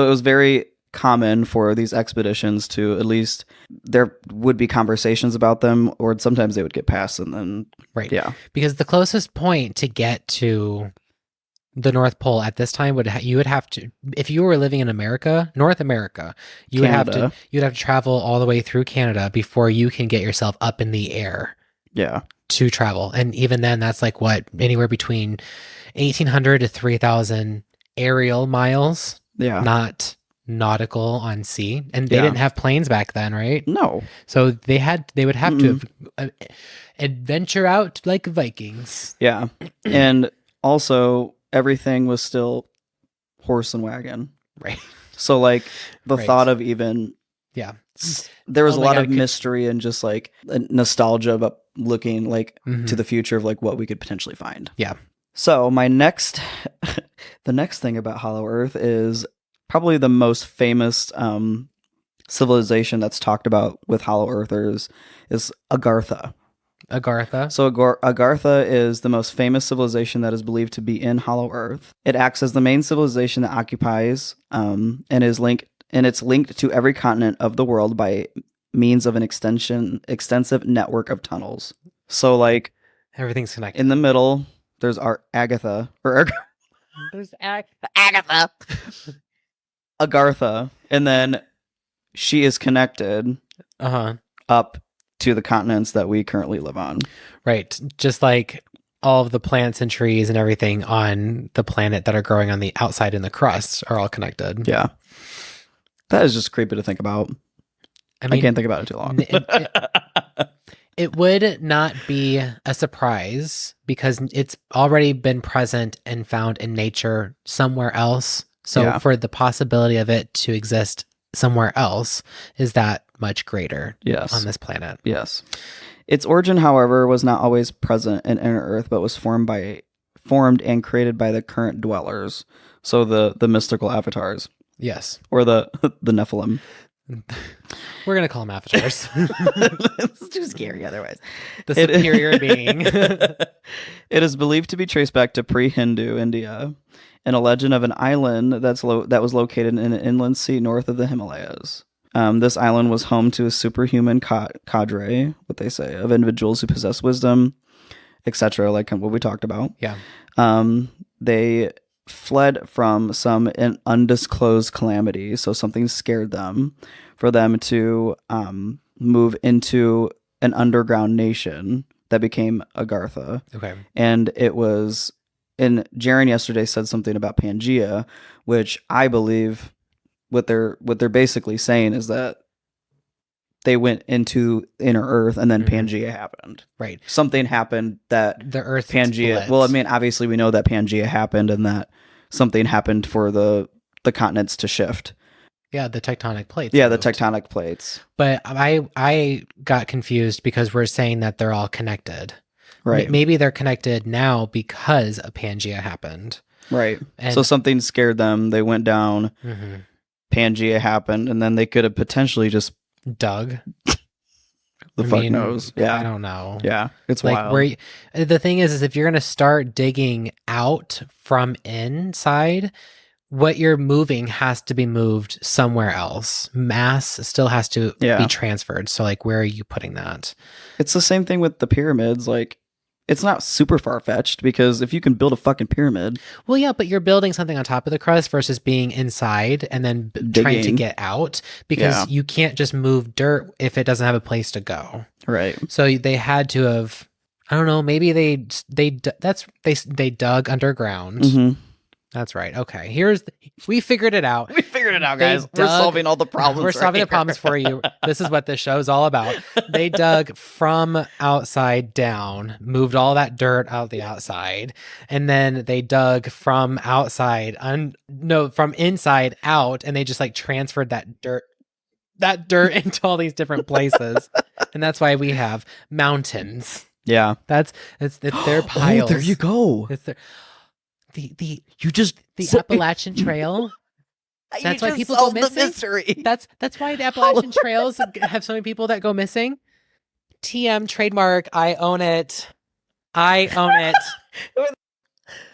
it was very common for these expeditions to, at least there would be conversations about them, or sometimes they would get passed and then because the closest point to get to the North Pole at this time you would have to, if you were living in North America, you would have to travel all the way through Canada before you can get yourself up in the air. Yeah. To travel. And even then that's like what, anywhere between 1,800 to 3,000 aerial miles. Yeah. Not nautical on sea. And they didn't have planes back then, right? No. So they would have to adventure out like Vikings. Yeah. And also everything was still horse and wagon. Right. So like the thought of even there was a lot of mystery and just like nostalgia about looking like to the future of like what we could potentially find. Yeah. So the next thing about Hollow Earth is probably the most famous civilization that's talked about with Hollow Earthers is Agartha. Agartha. So Agartha is the most famous civilization that is believed to be in Hollow Earth. It acts as the main civilization that occupies and it's linked to every continent of the world by means of an extensive network of tunnels. So like everything's connected. In the middle, there's our Agatha or there's Agatha. Agartha, and then she is connected up to the continents that we currently live on. Right. Just like all of the plants and trees and everything on the planet that are growing on the outside in the crust are all connected. Yeah. That is just creepy to think about. I mean, I can't think about it too long. It would not be a surprise because it's already been present and found in nature somewhere else. So for the possibility of it to exist somewhere else is that much greater on this planet. Yes. Its origin, however, was not always present in Inner Earth, but was formed and created by the current dwellers. So the mystical avatars. Yes. Or the Nephilim. We're going to call them avatars. It's too scary otherwise. The superior being. It is believed to be traced back to pre-Hindu India and a legend of an island that was located in an inland sea north of the Himalayas. This island was home to a superhuman cadre, what they say, of individuals who possess wisdom, etc., like what we talked about. Yeah. They fled from some undisclosed calamity, so something scared them, for them to move into an underground nation that became Agartha. Okay. And it was, and Jaren yesterday said something about Pangea, which I believe what they're basically saying is that they went into Inner Earth and then Pangea happened. Right. Something happened that the Earth Pangea split. Well, I mean, obviously we know that Pangea happened and that something happened for the continents to shift. Yeah, the tectonic plates. Yeah, moved. The tectonic plates. But I got confused because we're saying that they're all connected. Right. Maybe they're connected now because a Pangea happened. Right. And so something scared them. They went down. Mm-hmm. Pangea happened, and then they could have potentially just dug. The fuck knows? Yeah, I don't know. Yeah, it's like wild. The thing is if you're gonna start digging out from inside, what you're moving has to be moved somewhere else. Mass still has to be transferred. So, like, where are you putting that? It's the same thing with the pyramids. Like, it's not super far-fetched because if you can build a fucking pyramid... Well, yeah, but you're building something on top of the crust versus being inside and then trying to get out because you can't just move dirt if it doesn't have a place to go. Right. So they had to have... I don't know, maybe they dug underground. Mm-hmm. That's right. Okay. We figured it out. We figured it out, guys. We're solving all the problems. We're solving the problems for you. This is what this show is all about. They dug from outside down, moved all that dirt out the outside, and then they dug from outside, from inside out, and they just like transferred that dirt into all these different places. And that's why we have mountains. Yeah. It's their piles. Oh, there you go. It's their the Appalachian Trail. That's why people go missing. Mystery. That's why the Appalachian Trails have so many people that go missing. TM trademark. I own it.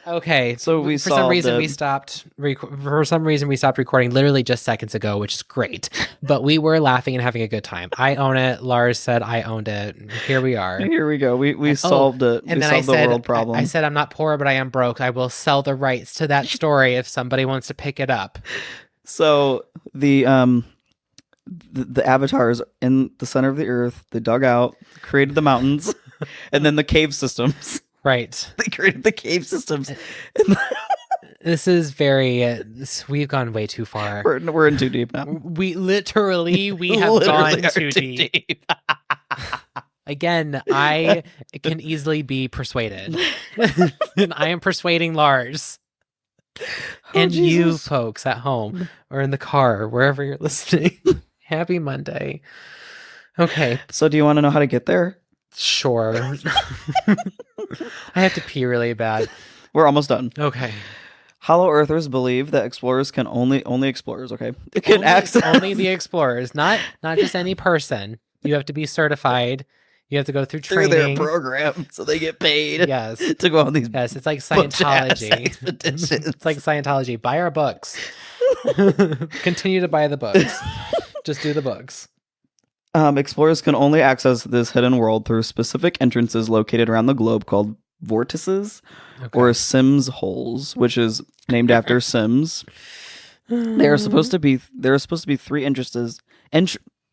Okay, so for some reason we stopped recording literally just seconds ago, which is great. But we were laughing and having a good time. I own it. Lars said I owned it. Here we are. Here we go. We solved it. And then solved the world problem. I said I'm not poor, but I am broke. I will sell the rights to that story if somebody wants to pick it up. So the avatars in the center of the earth, they dug out, created the mountains, and then the cave systems. Right. They created the cave systems. This is we've gone way too far. We're in too deep now. We have gone too deep. Again, I can easily be persuaded. And I am persuading Lars. And Jesus. You folks at home or in the car, wherever you're listening. Happy Monday. Okay. So do you want to know how to get there? Sure. I have to pee really bad. We're almost done. Okay. Hollow Earthers believe that explorers can only explorers, okay? It can access only the explorers, not just any person. You have to be certified. You have to go through training. Through their program, so they get paid. Yes. To go on these. Yes, it's like Scientology. It's like Scientology. Buy our books. Continue to buy the books. Just do the books. Explorers can only access this hidden world through specific entrances located around the globe called vortices, or Sims holes, which is named after Sims. There are supposed to be 3 entrances.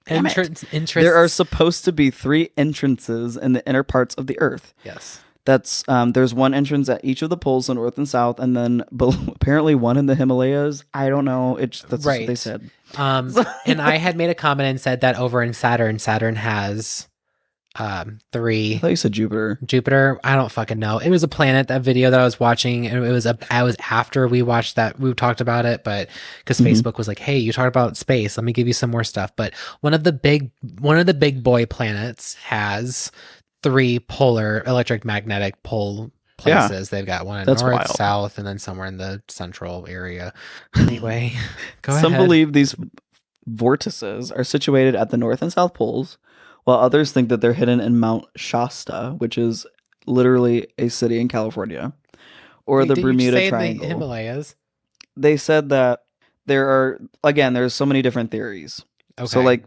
There are supposed to be 3 entrances in the inner parts of the Earth. Yes. That's there's 1 entrance at each of the poles, the north and south, and then apparently 1 in the Himalayas. I don't know. That's right. What they said. And I had made a comment and said that over in Saturn has 3. I thought you said Jupiter. Jupiter. I don't fucking know. It was a planet, that video that I was watching, and I was after we watched that, we talked about it, but because Facebook was like, hey, you talked about space, let me give you some more stuff. But one of the big boy planets has 3 polar electromagnetic pole places. They've got one in north, south, and then somewhere in the central area. Anyway, go ahead. Some believe these vortices are situated at the north and south poles, while others think that they're hidden in Mount Shasta, which is literally a city in California, or the Bermuda Triangle. The Himalayas? They said that there's so many different theories. Okay. So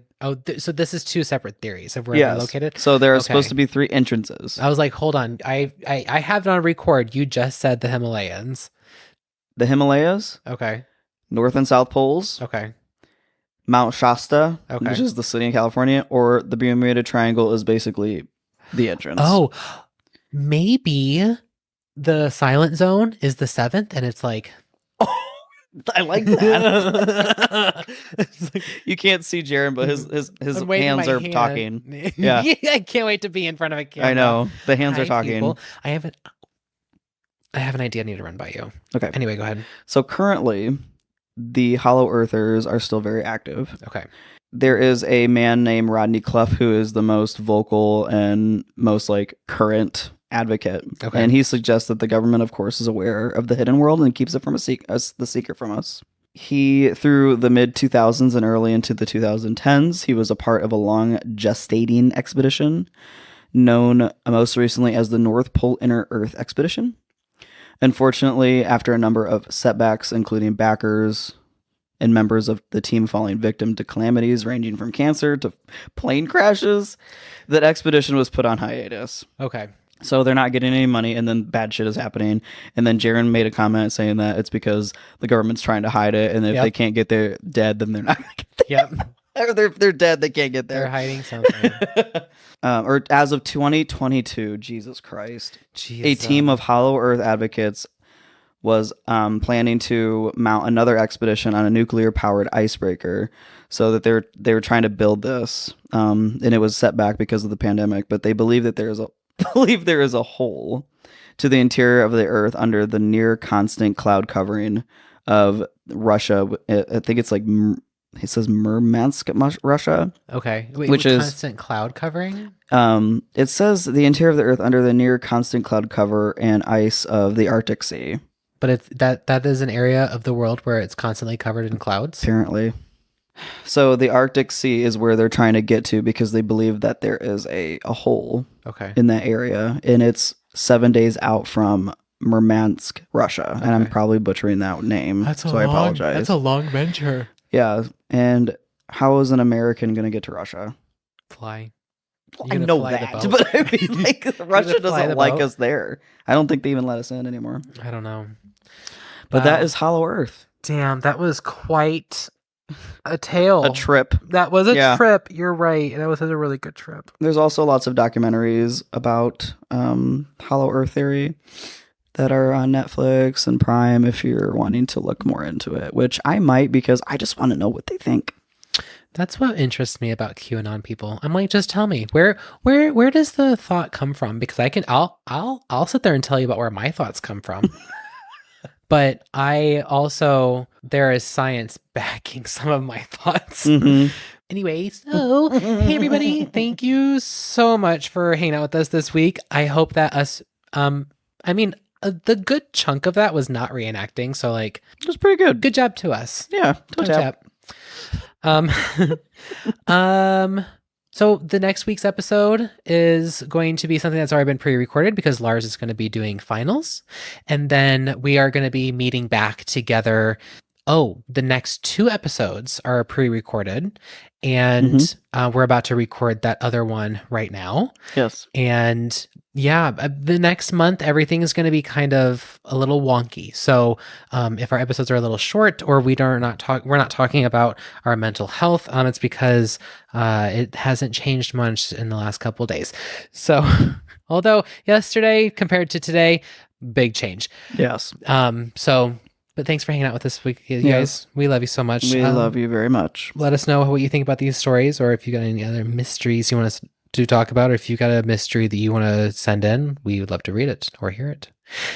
so this is 2 separate theories of where they're located? So there are supposed to be 3 entrances. I was like, hold on. I have it on record. You just said the Himalayas. The Himalayas? Okay. North and South Poles? Okay. Mount Shasta, which is the city in California, or the Bermuda Triangle is basically the entrance. Oh, maybe the silent zone is the 7th, and it's like... I like that. You can't see Jaron, but his hands are talking. Yeah. I can't wait to be in front of a camera. I know. The hands are talking. People. I have an idea I need to run by you. Okay. Anyway, go ahead. So currently, the Hollow Earthers are still very active. Okay. There is a man named Rodney Clough who is the most vocal and most current advocate. Okay. And he suggests that the government, of course, is aware of the hidden world and keeps it from the secret from us. He, through the mid-2000s and early into the 2010s, he was a part of a long gestating expedition known most recently as the North Pole Inner Earth Expedition. Unfortunately, after a number of setbacks, including backers and members of the team falling victim to calamities ranging from cancer to plane crashes, that expedition was put on hiatus. Okay. So they're not getting any money, and then bad shit is happening. And then Jaron made a comment saying that it's because the government's trying to hide it, and if they can't get there dead, then they're not going to get there. Yep. Or they're dead, they can't get there. They're hiding something. Or as of 2022, Jesus Christ, a team of Hollow Earth advocates was planning to mount another expedition on a nuclear-powered icebreaker, so that they were trying to build this, and it was set back because of the pandemic. But they believe that there is a hole to the interior of the Earth under the near constant cloud covering of Russia. I think it's it says Murmansk, Russia. Okay. Wait, which is constant cloud covering? It says the interior of the Earth under the near constant cloud cover and ice of the Arctic Sea. But it's that is an area of the world where it's constantly covered in clouds? Apparently. So the Arctic Sea is where they're trying to get to because they believe that there is a hole in that area, and it's 7 days out from Murmansk, Russia. Okay. And I'm probably butchering that name, I apologize. That's a long venture. Yeah, and how is an American going to get to Russia? Fly. I know that, but I mean, Russia doesn't like us there. I don't think they even let us in anymore. I don't know. But that is Hollow Earth. Damn, that was quite a tale. A trip. That was a trip. You're right. That was a really good trip. There's also lots of documentaries about Hollow Earth theory that are on Netflix and Prime if you're wanting to look more into it, which I might because I just want to know what they think. That's what interests me about QAnon people. I'm like, just tell me where does the thought come from? Because I'll sit there and tell you about where my thoughts come from. But there is science backing some of my thoughts. Mm-hmm. Anyway, so hey everybody, thank you so much for hanging out with us this week. I hope that the good chunk of that was not reenacting. So like, it was pretty good. Good job to us. Yeah. Toe tap. So the next week's episode is going to be something that's already been pre-recorded because Lars is going to be doing finals. And then we are going to be meeting back together. Oh, the next 2 episodes are pre-recorded. And we're about to record that other one right now. Yes. And yeah, the next month, everything is going to be kind of a little wonky. So if our episodes are a little short or we're not talking about our mental health, it's because it hasn't changed much in the last couple of days. So although yesterday compared to today, big change. Yes. But thanks for hanging out with us, you guys. We love you so much. We love you very much. Let us know what you think about these stories, or if you got any other mysteries you want us to talk about, or if you got a mystery that you want to send in, we would love to read it or hear it.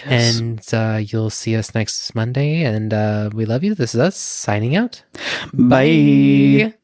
Yes. And you'll see us next Monday, and we love you. This is us signing out. Bye.